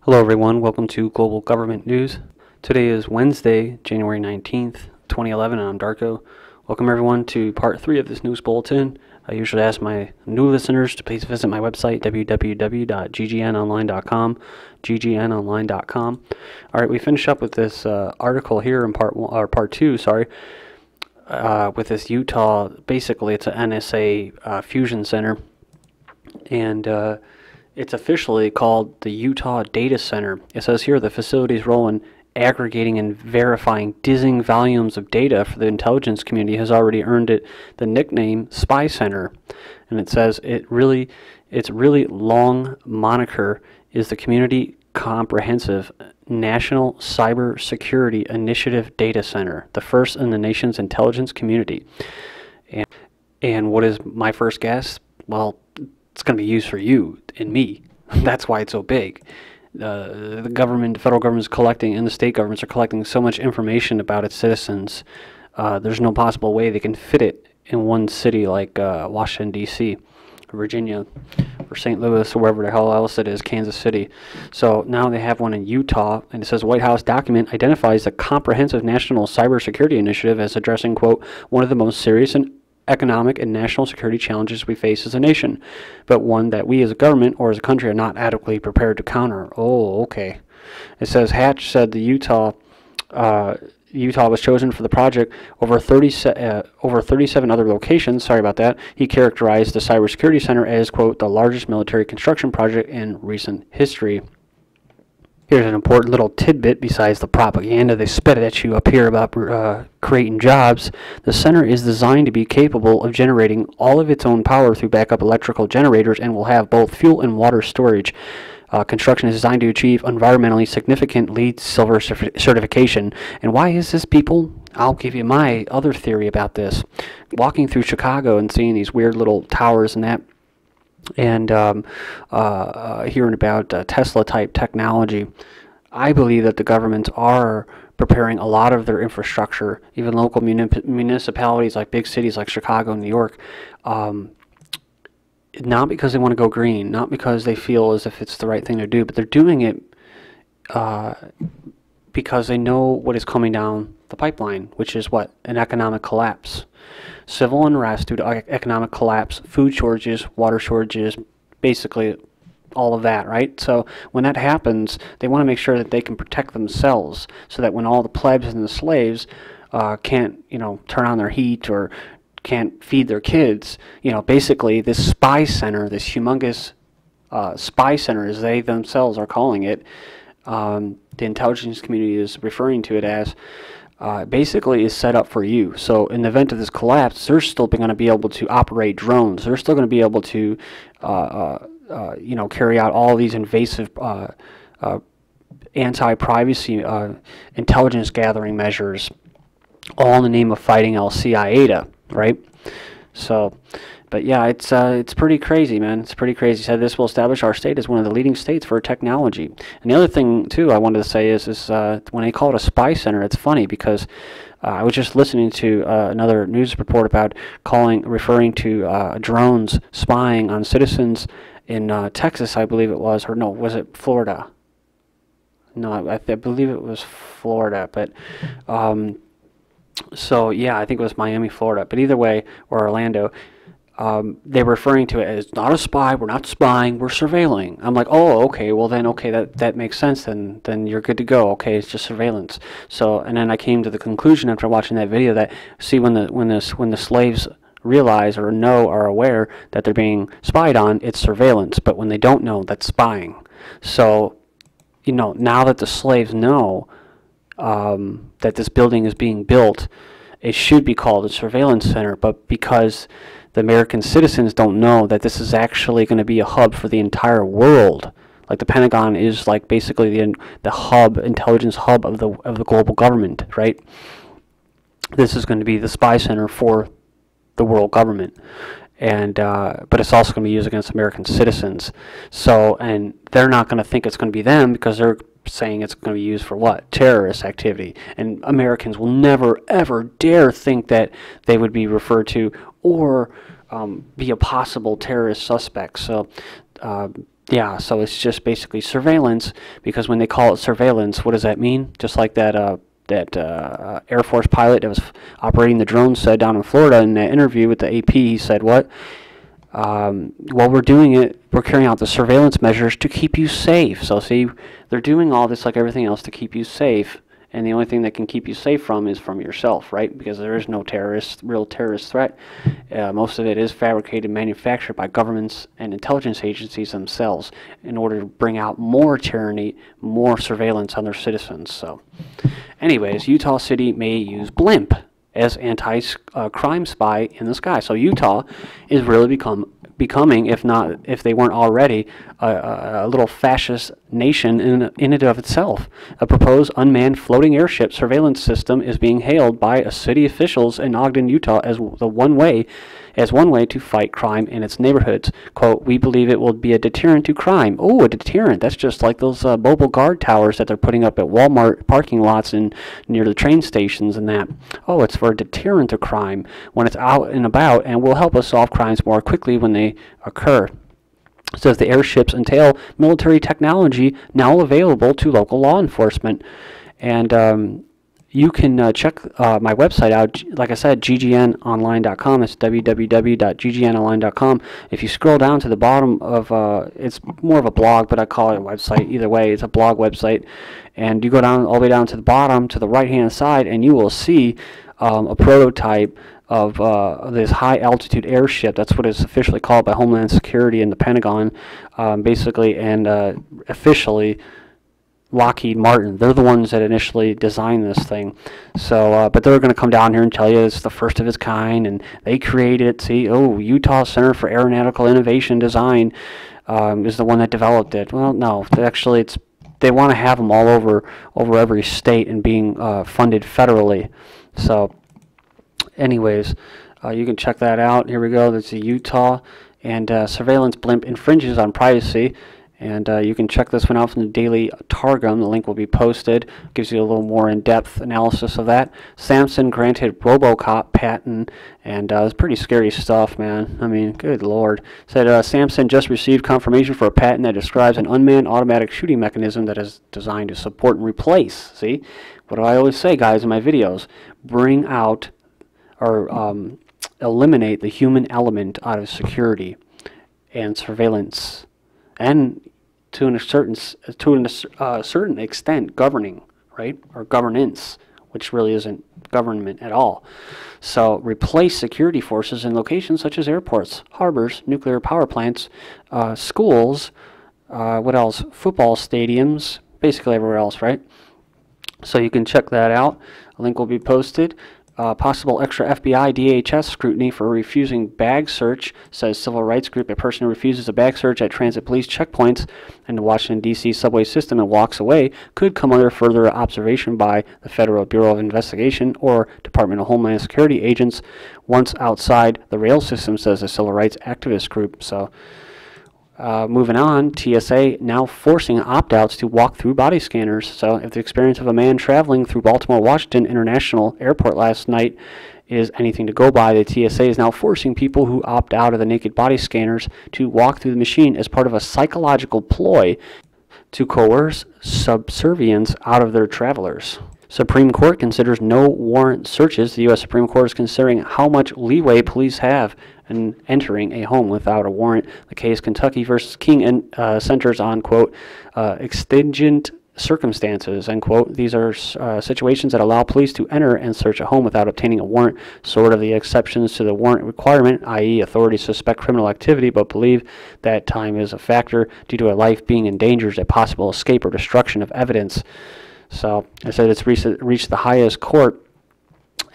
Hello everyone, welcome to Global Government News. Today is Wednesday, January 19th, 2011, and I'm Darko. Welcome everyone to part 3 of this news bulletin. I usually ask my new listeners to please visit my website, www.ggnonline.com, ggnonline.com. Alright, we finish up with this article here in part 2, with this Utah, basically it's an NSA fusion center, and it's officially called the Utah Data Center. It says here the facility's role in aggregating and verifying dizzying volumes of data for the intelligence community has already earned it the nickname Spy Center. And it says its really long moniker is the Community Comprehensive National Cyber Security Initiative Data Center, the first in the nation's intelligence community. And what is my first guess? Well, it's going to be used for you and me. That's why it's so big. The government, the federal government is collecting, and the state governments are collecting so much information about its citizens. There's no possible way they can fit it in one city like Washington, D.C., Virginia, or St. Louis, or wherever the hell else it is, Kansas City. So now they have one in Utah, and it says White House document identifies the Comprehensive National Cybersecurity Initiative as addressing, quote, one of the most serious and economic and national security challenges we face as a nation, but one that we as a government or as a country are not adequately prepared to counter. Oh, okay. It says Hatch said the Utah was chosen for the project over 37 other locations. Sorry about that. He characterized the Cybersecurity Center as, quote, the largest military construction project in recent history. Here's an important little tidbit besides the propaganda they spit at you up here about creating jobs. The center is designed to be capable of generating all of its own power through backup electrical generators and will have both fuel and water storage. Construction is designed to achieve environmentally significant LEED Silver certification. And why is this, people? I'll give you my other theory about this. Walking through Chicago and seeing these weird little towers and that, and hearing about Tesla-type technology, I believe that the governments are preparing a lot of their infrastructure, even local municipalities like big cities like Chicago and New York, not because they want to go green, not because they feel as if it's the right thing to do, but they're doing it because they know what is coming down the pipeline, which is what? An economic collapse. Civil unrest due to economic collapse, food shortages, water shortages, basically all of that, right? So when that happens, they want to make sure that they can protect themselves so that when all the plebs and the slaves can't, turn on their heat or can't feed their kids, basically this spy center, this humongous spy center, as they themselves are calling it, the intelligence community is referring to it as, basically is set up for you. So in the event of this collapse, they're still going to be able to operate drones. They're still going to be able to, carry out all these invasive anti-privacy intelligence gathering measures, all in the name of fighting Al-Qaeda, right? So, but yeah, it's pretty crazy, man. It's pretty crazy. He said this will establish our state as one of the leading states for technology. And the other thing, too, I wanted to say is when they call it a spy center, it's funny because I was just listening to another news report about referring to drones spying on citizens in Texas, I believe it was, or no, was it Florida? No, I believe it was Florida, but so yeah, I think it was Miami, Florida, but either way, or Orlando. They're referring to it as not a spy, we're not spying, we're surveilling. I'm like, oh, okay, well then, okay, that makes sense, then you're good to go. Okay, it's just surveillance. So, and then I came to the conclusion after watching that video that, see, when the slaves realize or know or are aware that they're being spied on, it's surveillance. But when they don't know, that's spying. So, now that the slaves know that this building is being built, it should be called a surveillance center, but because the American citizens don't know that this is actually going to be a hub for the entire world, like the Pentagon is like basically the hub, intelligence hub of the global government, right? This is going to be the spy center for the world government, and but it's also going to be used against American citizens. So, and they're not going to think it's going to be them because they're saying it's going to be used for what? Terrorist activity. And Americans will never, ever dare think that they would be referred to or be a possible terrorist suspect. So Yeah, so it's just basically surveillance, because when they call it surveillance, what does that mean? Just like that Air Force pilot that was operating the drone said down in Florida in that interview with the AP, he said, what? While we're doing it, we're carrying out the surveillance measures to keep you safe. So see, they're doing all this like everything else to keep you safe, and the only thing that can keep you safe from is from yourself, right? Because there is no real terrorist threat. Most of it is fabricated, manufactured by governments and intelligence agencies themselves in order to bring out more tyranny, more surveillance on their citizens. So anyways, Utah City may use blimp as anti-crime spy in the sky. So Utah is really becoming, if they weren't already, a little fascist nation in and of itself. A proposed unmanned floating airship surveillance system is being hailed by city officials in Ogden, Utah, as one way to fight crime in its neighborhoods. Quote, we believe it will be a deterrent to crime. Oh, a deterrent. That's just like those mobile guard towers that they're putting up at Walmart parking lots and near the train stations and that. Oh, it's for a deterrent to crime when it's out and about, and will help us solve crimes more quickly when they occur. It says the airships entail military technology now available to local law enforcement. And you can check my website out, like I said, GGNonline.com. It's www.ggnonline.com. If you scroll down to the bottom of, it's more of a blog, but I call it a website. Either way, it's a blog website. And you go down all the way down to the bottom, to the right-hand side, and you will see a prototype of this high-altitude airship. That's what it's officially called by Homeland Security and the Pentagon, basically, and officially Lockheed Martin. They're the ones that initially designed this thing. So, but they're going to come down here and tell you it's the first of its kind, and they created it. See, oh, Utah Center for Aeronautical Innovation Design is the one that developed it. Well, no, actually, they want to have them all over every state and being funded federally. So, anyways, you can check that out. Here we go. There's the Utah, and surveillance blimp infringes on privacy. And you can check this one out from the Daily Targum. The link will be posted. Gives you a little more in-depth analysis of that. Samsung granted RoboCop patent, and it's pretty scary stuff, man. I mean, good lord. Said Samsung just received confirmation for a patent that describes an unmanned automatic shooting mechanism that is designed to support and replace. See, what do I always say, guys, in my videos? Bring out or eliminate the human element out of security and surveillance, and to a certain extent, governing, right, or governance, which really isn't government at all. So replace security forces in locations such as airports, harbors, nuclear power plants, schools, what else? Football stadiums, basically everywhere else, right? So you can check that out. A link will be posted. Possible extra FBI DHS scrutiny for refusing bag search, says civil rights group. A person who refuses a bag search at transit police checkpoints in the Washington, D.C. subway system and walks away could come under further observation by the Federal Bureau of Investigation or Department of Homeland Security agents once outside the rail system, says a civil rights activist group. So, moving on, TSA now forcing opt-outs to walk through body scanners. So if the experience of a man traveling through Baltimore Washington International Airport last night is anything to go by, the TSA is now forcing people who opt out of the naked body scanners to walk through the machine as part of a psychological ploy to coerce subservience out of their travelers. Supreme Court considers no warrant searches. The U.S. Supreme Court is considering how much leeway police have in entering a home without a warrant. The case Kentucky versus King centers on, quote, exigent circumstances, end quote. These are situations that allow police to enter and search a home without obtaining a warrant. Sort of the exceptions to the warrant requirement, i.e. authorities suspect criminal activity but believe that time is a factor due to a life being in danger, a possible escape or destruction of evidence. So I said it's reached the highest court,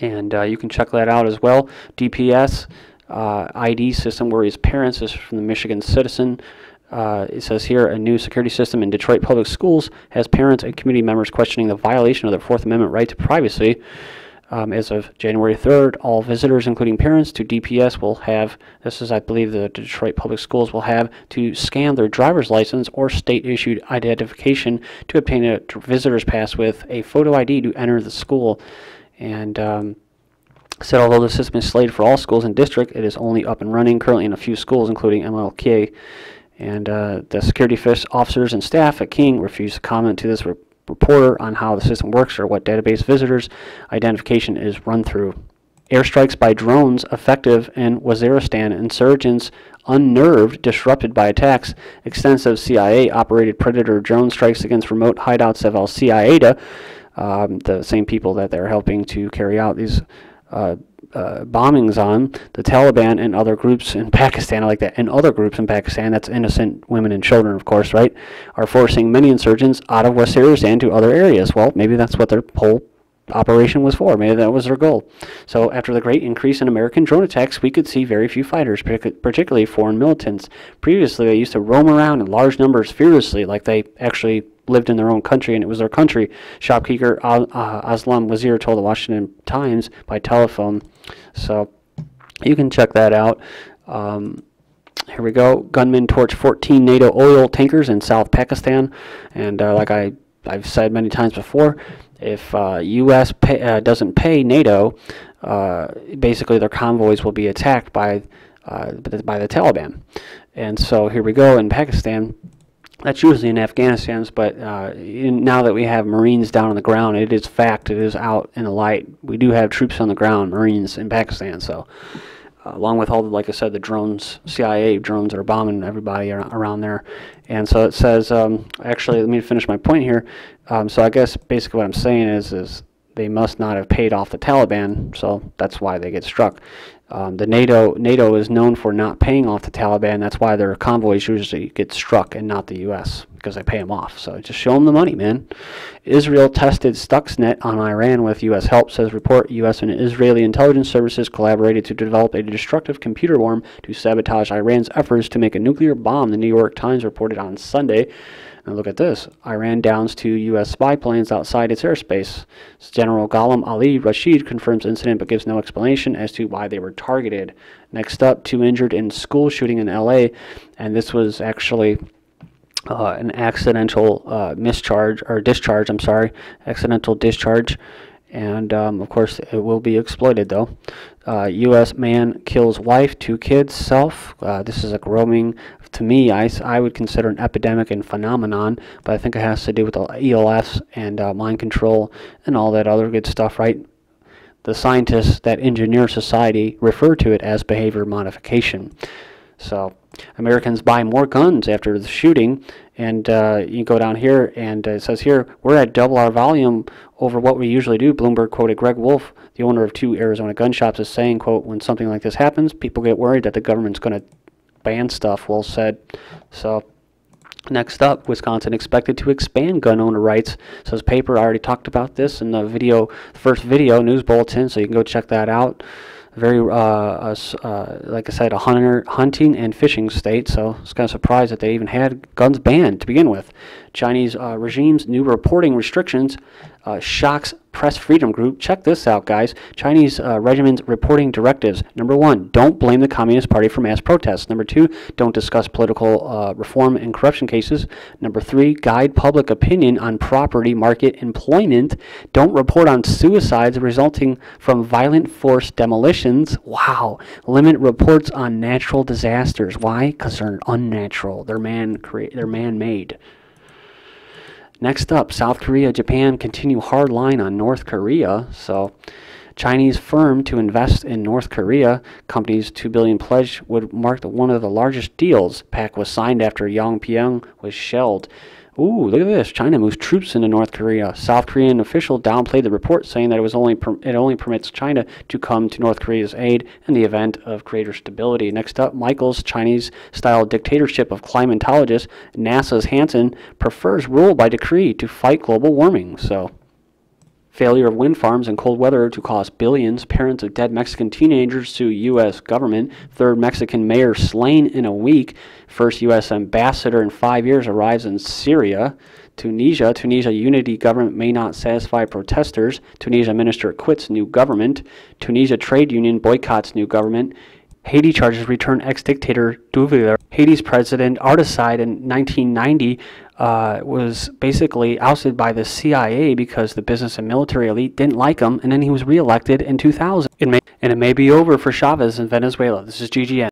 and you can check that out as well. DPS ID system where his parents is from the Michigan Citizen. It says here a new security system in Detroit public schools has parents and community members questioning the violation of their Fourth Amendment right to privacy. As of January 3rd, all visitors, including parents, to DPS will have, this is, I believe, the Detroit Public Schools will have to scan their driver's license or state-issued identification to obtain a visitor's pass with a photo ID to enter the school. And said although the system is slated for all schools in district, it is only up and running currently in a few schools, including MLK. And the security officers and staff at King refused to comment to this reporter on how the system works or what database visitors' identification is run through. Airstrikes by drones effective in Waziristan. Insurgents unnerved, disrupted by attacks. Extensive CIA-operated Predator drone strikes against remote hideouts of al-Qaeda, the same people that they're helping to carry out these bombings on. The Taliban and other groups in Pakistan, I like that, and other groups in Pakistan, that's innocent women and children, of course, right, are forcing many insurgents out of Waziristan to other areas. Well, maybe that's what their whole operation was for. Maybe that was their goal. So after the great increase in American drone attacks, we could see very few fighters, particularly foreign militants. Previously, they used to roam around in large numbers fearlessly, like they actually lived in their own country and it was their country. Shopkeeper Aslam Wazir told the Washington Times by telephone. So you can check that out. Here we go. Gunmen torch 14 NATO oil tankers in South Pakistan. And like I've said many times before, if U.S. doesn't pay NATO, basically their convoys will be attacked by the Taliban. And so here we go in Pakistan. That's usually in Afghanistan, but now that we have Marines down on the ground, it is fact, it is out in the light. We do have troops on the ground, Marines in Pakistan. So along with all the, like I said, the drones, CIA drones that are bombing everybody around there. And so it says, actually, let me finish my point here. So I guess basically what I'm saying is they must not have paid off the Taliban, so that's why they get struck. The NATO is known for not paying off the Taliban. That's why their convoys usually get struck and not the U.S., because they pay them off. So just show them the money, man. Israel tested Stuxnet on Iran with U.S. help, says report. U.S. and Israeli intelligence services collaborated to develop a destructive computer worm to sabotage Iran's efforts to make a nuclear bomb, the New York Times reported on Sunday. Now look at this. Iran downs 2 U.S. spy planes outside its airspace. General Ghulam Ali Rashid confirms incident but gives no explanation as to why they were targeted. Next up, 2 injured in school shooting in L.A. And this was actually an accidental accidental discharge. And, of course, it will be exploited, though. U.S. man kills wife, 2 kids, self. This is a growing, to me, I would consider an epidemic and phenomenon, but I think it has to do with the ELFs and mind control and all that other good stuff, right? The scientists that engineer society refer to it as behavior modification. So Americans buy more guns after the shooting, and you go down here, and it says here, we're at double our volume over what we usually do. Bloomberg quoted Greg Wolf, the owner of 2 Arizona gun shops, as saying, quote, when something like this happens, people get worried that the government's going to ban stuff. Well said. So next up, Wisconsin expected to expand gun owner rights. Says paper. I already talked about this in the first video, news bulletin, so you can go check that out. Very, like I said, a hunting and fishing state, so it's kind of surprised that they even had guns banned to begin with. Chinese regime's new reporting restrictions shocks press freedom group. Check this out, guys. Chinese regime's reporting directives. Number 1, don't blame the Communist Party for mass protests. Number 2, don't discuss political reform and corruption cases. Number 3, guide public opinion on property market employment. Don't report on suicides resulting from violent forced demolitions. Wow. Limit reports on natural disasters. Why? Because they're unnatural. They're man-made. Next up, South Korea, Japan continue hard line on North Korea. So, Chinese firm to invest in North Korea. Company's $2 billion pledge would mark one of the largest deals. Pact was signed after Yongpyong was shelled. Ooh, look at this. China moves troops into North Korea. South Korean official downplayed the report, saying that it only permits China to come to North Korea's aid in the event of greater stability. Next up, Michael's Chinese-style dictatorship of climatologists. NASA's Hansen prefers rule by decree to fight global warming. So, failure of wind farms and cold weather to cost billions. Parents of dead Mexican teenagers sue U.S. government. 3rd Mexican mayor slain in a week. First U.S. ambassador in 5 years arrives in Syria. Tunisia unity government may not satisfy protesters. Tunisia minister quits new government. Tunisia trade union boycotts new government. Haiti charges return ex-dictator Duvalier. Haiti's president Articide in 1990 was basically ousted by the CIA because the business and military elite didn't like him, and then he was reelected in 2000. And it may be over for Chavez in Venezuela. This is GGN.